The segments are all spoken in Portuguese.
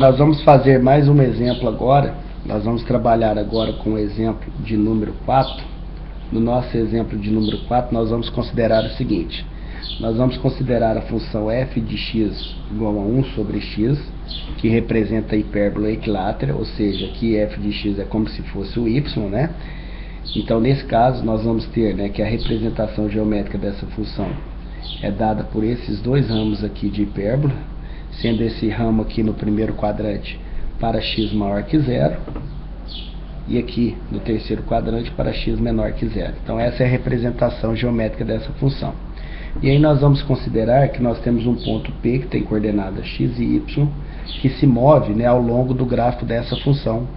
Nós vamos fazer mais um exemplo agora. Nós vamos trabalhar agora com o exemplo de número 4. No nosso exemplo de número 4, nós vamos considerar o seguinte. Nós vamos considerar a função f de x igual a 1 sobre x, que representa a hipérbole equilátera, ou seja, aqui f de x é como se fosse o y, né? Então, nesse caso, nós vamos ter, né, que a representação geométrica dessa função é dada por esses dois ramos aqui de hipérbole, sendo esse ramo aqui no primeiro quadrante para x maior que zero, e aqui no terceiro quadrante para x menor que zero. Então essa é a representação geométrica dessa função. E aí nós vamos considerar que nós temos um ponto P que tem coordenadas x e y, que se move, né, ao longo do grafo dessa função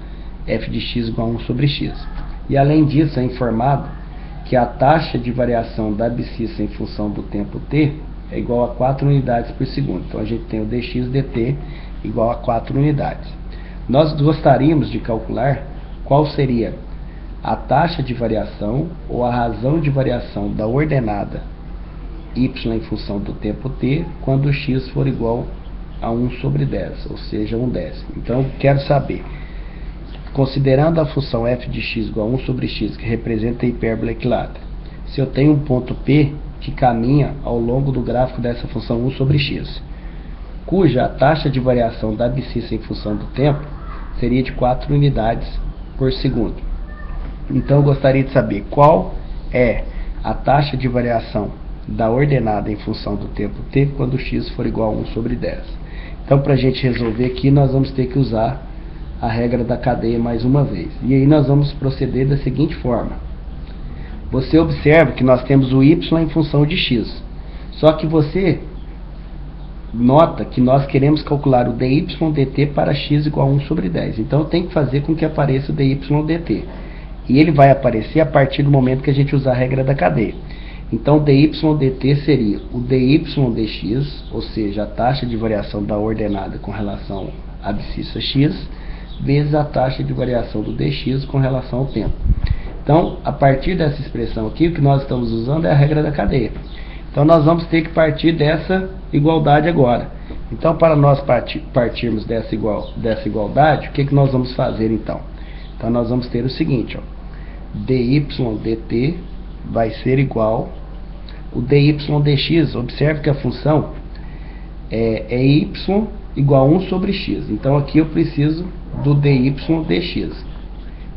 f de x igual a 1 sobre x. E além disso é informado que a taxa de variação da abscissa em função do tempo t é igual a 4 unidades por segundo. Então a gente tem o dx dt igual a 4 unidades. Nós gostaríamos de calcular qual seria a taxa de variação ou a razão de variação da ordenada y em função do tempo t quando x for igual a 1 sobre 10, ou seja, 1/10. Então eu quero saber, considerando a função f de x igual a 1 sobre x, que representa a hipérbole equilátera, se eu tenho um ponto P que caminha ao longo do gráfico dessa função 1 sobre x, cuja a taxa de variação da abscissa em função do tempo seria de 4 unidades por segundo. Então eu gostaria de saber qual é a taxa de variação da ordenada em função do tempo t quando x for igual a 1 sobre 10. Então, para a gente resolver aqui, nós vamos ter que usar a regra da cadeia mais uma vez. E aí nós vamos proceder da seguinte forma. Você observa que nós temos o y em função de x. Só que você nota que nós queremos calcular o dy dt para x igual a 1 sobre 10. Então eu tenho que fazer com que apareça o dy dt. E ele vai aparecer a partir do momento que a gente usar a regra da cadeia. Então dy dt seria o dy dx, ou seja, a taxa de variação da ordenada com relação à abscissa x, vezes a taxa de variação do dx com relação ao tempo. Então, a partir dessa expressão aqui, o que nós estamos usando é a regra da cadeia. Então, nós vamos ter que partir dessa igualdade agora. Então, para nós partirmos dessa igualdade, o que nós vamos fazer então? Então, nós vamos ter o seguinte, ó, dy dt vai ser igual o dy dx. Observe que a função é y igual a 1 sobre x. Então, aqui eu preciso do dy dx.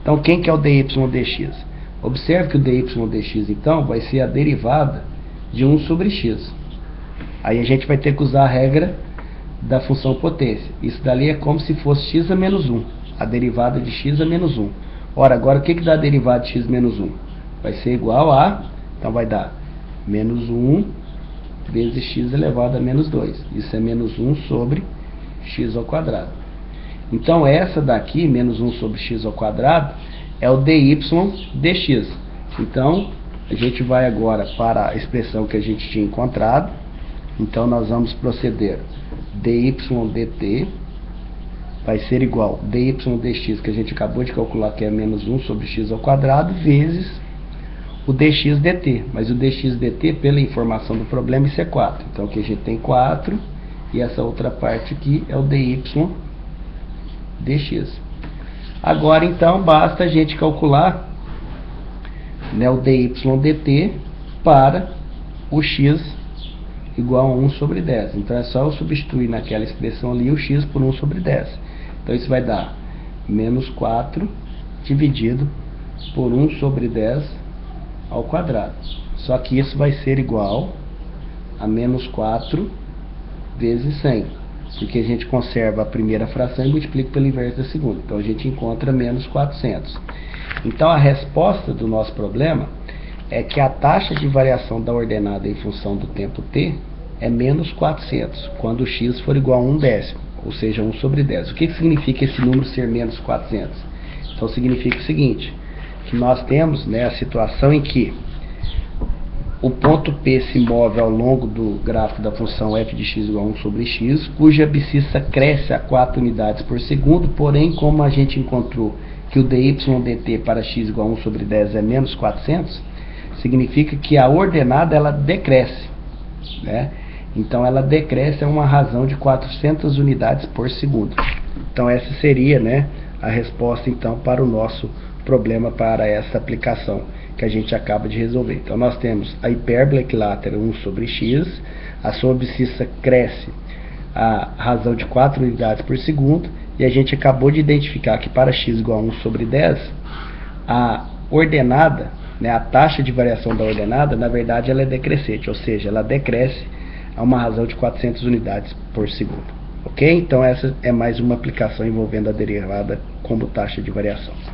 Então, quem que é o dy dx? Observe que o dy dx, então, vai ser a derivada de 1 sobre x. Aí a gente vai ter que usar a regra da função potência. Isso dali é como se fosse x a menos 1. A derivada de x a menos 1. Ora, agora o que dá a derivada de x menos 1? Vai ser igual a... Então vai dar menos 1 vezes x elevado a menos 2. Isso é menos 1 sobre x ao quadrado. Então essa daqui, menos 1 sobre x ao quadrado, é o dy dx. Então a gente vai agora para a expressão que a gente tinha encontrado. Então nós vamos proceder. Dy dt vai ser igual a dy dx, que a gente acabou de calcular, que é menos 1 sobre x ao quadrado, vezes o dx dt. Mas o dx dt, pela informação do problema, isso é 4. Então aqui a gente tem 4, e essa outra parte aqui é o dy dx. Agora então basta a gente calcular, né, o dy dt para o x igual a 1 sobre 10. Então é só eu substituir naquela expressão ali o x por 1 sobre 10. Então isso vai dar menos 4 dividido por 1 sobre 10 ao quadrado. Só que isso vai ser igual a menos 4 vezes 100. Porque a gente conserva a primeira fração e multiplica pelo inverso da segunda. Então a gente encontra menos 400. Então a resposta do nosso problema é que a taxa de variação da ordenada em função do tempo t é menos 400, quando x for igual a 1/10, ou seja, 1 sobre 10. O que significa esse número ser menos 400? Então significa o seguinte, que nós temos, né, a situação em que o ponto P se move ao longo do gráfico da função f de x igual a 1 sobre x, cuja abscissa cresce a 4 unidades por segundo, porém, como a gente encontrou que o dy dt para x igual a 1 sobre 10 é menos 400, significa que a ordenada ela decresce, né? Então ela decresce a uma razão de 400 unidades por segundo. Então essa seria, né, a resposta então para o nosso problema, para essa aplicação que a gente acaba de resolver. Então nós temos a hipérbole equilátera 1 sobre x, a sua abscissa cresce a razão de 4 unidades por segundo, e a gente acabou de identificar que para x igual a 1 sobre 10, a ordenada, né, a taxa de variação da ordenada, na verdade ela é decrescente, ou seja, ela decresce a uma razão de 400 unidades por segundo. Ok? Então essa é mais uma aplicação envolvendo a derivada como taxa de variação.